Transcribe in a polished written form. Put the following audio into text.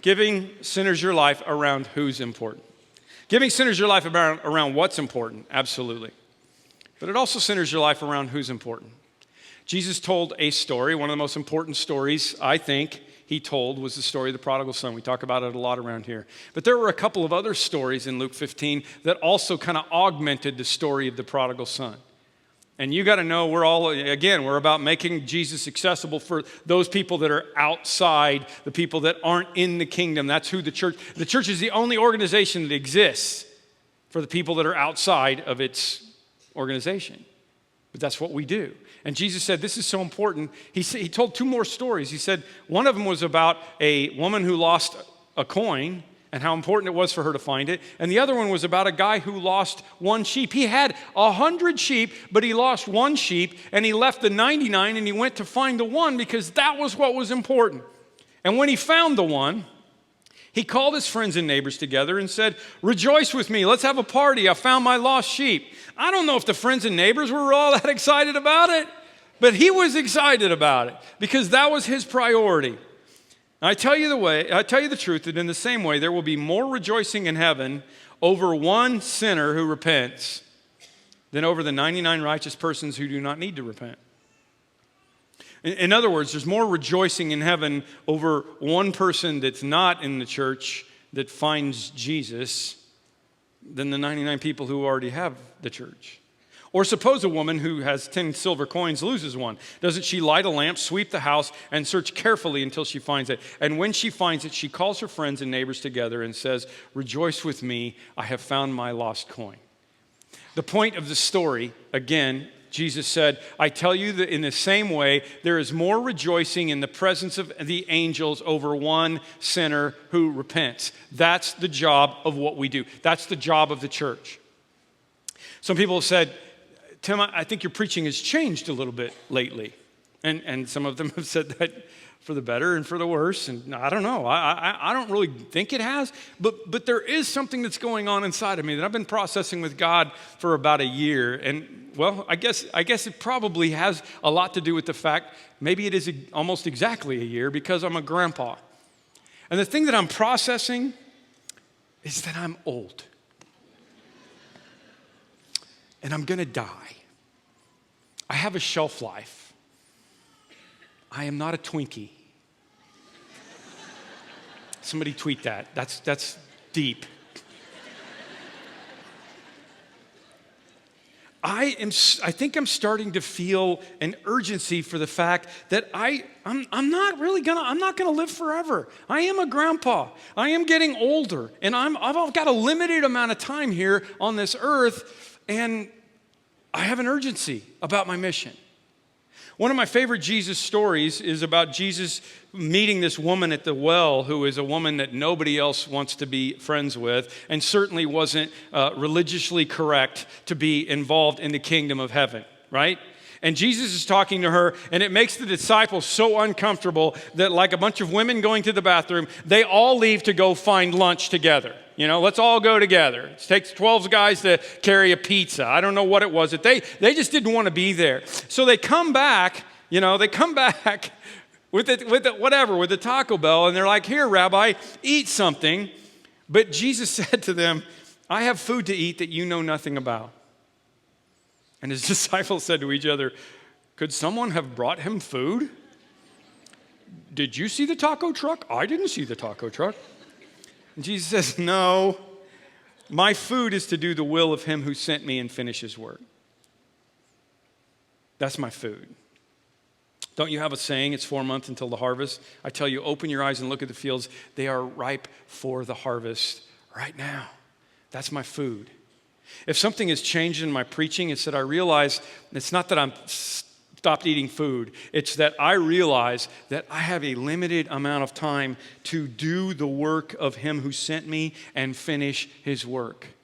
Giving centers your life around who's important. Giving centers your life around what's important, absolutely. But it also centers your life around who's important. Jesus told a story. One of the most important stories, I think, he told was the story of the prodigal son. We talk about it a lot around here. But there were a couple of other stories in Luke 15 that also kind of augmented the story of the prodigal son. And you got to know we're about making Jesus accessible for those people that are outside, the people that aren't in the kingdom. That's who the church is the only organization that exists for the people that are outside of its organization. But that's what we do. And Jesus said, this is so important. He told two more stories. He said, one of them was about a woman who lost a coin and how important it was for her to find it. And the other one was about a guy who lost one sheep. He had 100 sheep, but he lost one sheep, and he left the 99, and he went to find the one because that was what was important. And when he found the one, he called his friends and neighbors together and said, rejoice with me, let's have a party, I found my lost sheep. I don't know if the friends and neighbors were all that excited about it, but he was excited about it because that was his priority. And I tell you the truth, that in the same way, there will be more rejoicing in heaven over one sinner who repents than over the 99 righteous persons who do not need to repent. In other words, there's more rejoicing in heaven over one person that's not in the church that finds Jesus than the 99 people who already have the church. Or suppose a woman who has 10 silver coins loses one. Doesn't she light a lamp, sweep the house, and search carefully until she finds it? And when she finds it, she calls her friends and neighbors together and says, rejoice with me, I have found my lost coin. The point of the story, again, Jesus said, I tell you that in the same way, there is more rejoicing in the presence of the angels over one sinner who repents. That's the job of what we do. That's the job of the church. Some people have said, Tim, I think your preaching has changed a little bit lately. And some of them have said that for the better and for the worse. And I don't know. I don't really think it has. But there is something that's going on inside of me that I've been processing with God for about a year. And, well, I guess it probably has a lot to do with the fact maybe it is almost exactly a year because I'm a grandpa. And the thing that I'm processing is that I'm old. And I'm going to die. I have a shelf life. I am not a Twinkie. Somebody tweet that. That's deep. I think I'm starting to feel an urgency for the fact that I'm not gonna live forever. I am a grandpa. I am getting older, and I've got a limited amount of time here on this earth, and I have an urgency about my mission. One of my favorite Jesus stories is about Jesus meeting this woman at the well who is a woman that nobody else wants to be friends with and certainly wasn't religiously correct to be involved in the kingdom of heaven, right? And Jesus is talking to her, and it makes the disciples so uncomfortable that like a bunch of women going to the bathroom, they all leave to go find lunch together. You know, let's all go together. It takes 12 guys to carry a pizza. I don't know what it was. They just didn't want to be there. So they come back, with the Taco Bell, and they're like, here, Rabbi, eat something. But Jesus said to them, I have food to eat that you know nothing about. And his disciples said to each other, could someone have brought him food? Did you see the taco truck? I didn't see the taco truck. And Jesus says, no, my food is to do the will of him who sent me and finish his work. That's my food. Don't you have a saying, it's 4 months until the harvest? I tell you, open your eyes and look at the fields. They are ripe for the harvest right now. That's my food. If something has changed in my preaching, it's that I realize it's not that I'm stopped eating food. It's that I realize that I have a limited amount of time to do the work of him who sent me and finish his work.